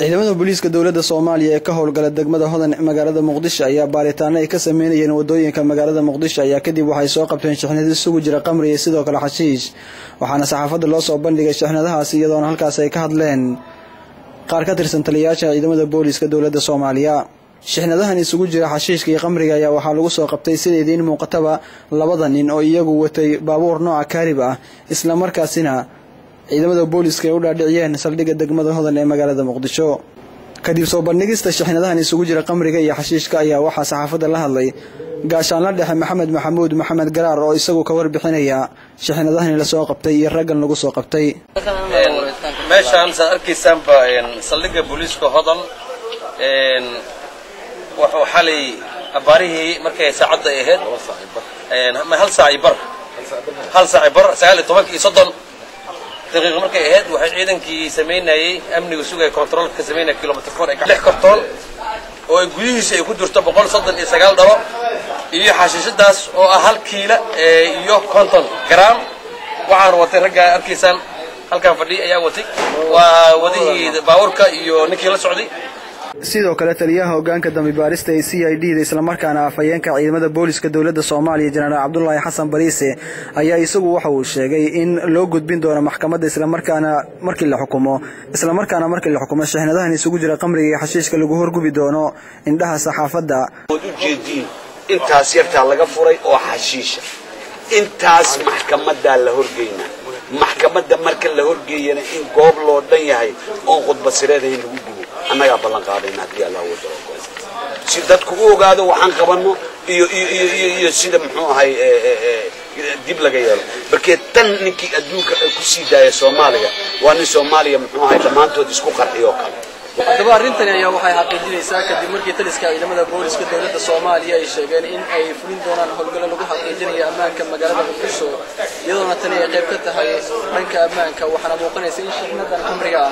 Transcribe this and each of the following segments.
ciidamada booliiska dawladda Soomaaliya ee ka howlgala degmada Hodan magaalada Muqdisho ayaa baaritaano ay ka sameeyeen wadooyinka magaalada Muqdisho ayaa kadib waxay soo qabteen shixnado isugu jira qamri iyo sidoo kale xashiish waxaana saxaafadda loo soo bandhigay shixnadahaas iyadoo halkaas ay ka hadleen qaar ka tirsan taliyayaasha ciidamada booliiska dawladda Soomaaliya shixnadahan isugu jira xashiishka iyo qamriga ayaa waxaa lagu soo qabtay sideedin muuqataba labada nin oo iyagu watay baabuur nooca kaarib ah isla markaasina ciidamada booliiska ay u dhaadhiciyeen saldhigga degmada Hodan ee magaalada Muqdisho kadib soo bandhigista shixnadahan isugu jira qamriga iyo xashiishka ayaa waxaa saxaafadda la hadlay gaashaan la dhexe Maxamed Garaar oo isagu ka warbixinaya shixnadahan la soo qabtay iyo raggan lagu soo qabtay meeshaan arkaysan ba saldhigga booliiska Hodan wuxuu xalay abaarihii markay saacada ahayd hal saac bar 9:30 دقيقة مركي هاد واحد عيدن كي سمينا أمني وسوق كنترول كسمينا كيلومتر فور إكلح كرتون وجوديس يكون درت بقول صدق إسقال ضرب يحشش الداس وأهل كيلا يو كنتون جرام وعن وترجع أركيسان هل كان فدي أيام وتي ووديه باوركا يو نكيل السعودي sidoo kale taliyaha hoggaanka dambi baarista ee CID isla markaana afayeenka ciidamada booliiska dawladda Soomaaliya General Cabdullaahi Xasan Bariise ayaa isagu waxa uu sheegay in loo gudbin doono maxkamadda isla markaana markii la xukumo shixnadahan isugu jira qamriga iyo xashiishka lagu horgubi doono indhaha saxaafadda ujeedin intaas yarta laga furay oo xashiisha intaas maxkamadda la horgeeyna maxkamadda marka la horgeeyana in goob loo dhan yahay oo khudbad sireedahay lagu gubo annaga ballan qaadayna hadii Allah uu daro si dadku u ogaado waxaan qabano iyo sida muxuu ahay dib laga yeelo markii tan ninkii adduunka ku sii daaya Soomaaliya waa nin Soomaaliya muxuu ahay dhamaantood isku qarxiyo kale hadaba arrintan ayaa waxay xaqiijinaysaa kadib markii taliska ciidamada booliiska dawladda Soomaaliya ay sheegeen in ay fulin doonaan howlgalo lagu xaqiijinayo ammaanka magaalada Muqdisho iyadoo tani ay qayb ka tahay dhanka ammaanka waxaana muuqanaysa in shixnadan qamriga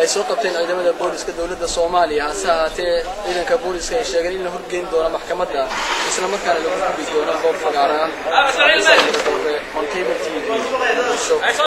ay soo qabteen ciidamada booliiska dawladda Soomaaliya hase ahaatee ciidanka booliiska ay sheegeen in la horgeyn doono maxkamadda isla markaana lagu gudbi doono goob fagaara ah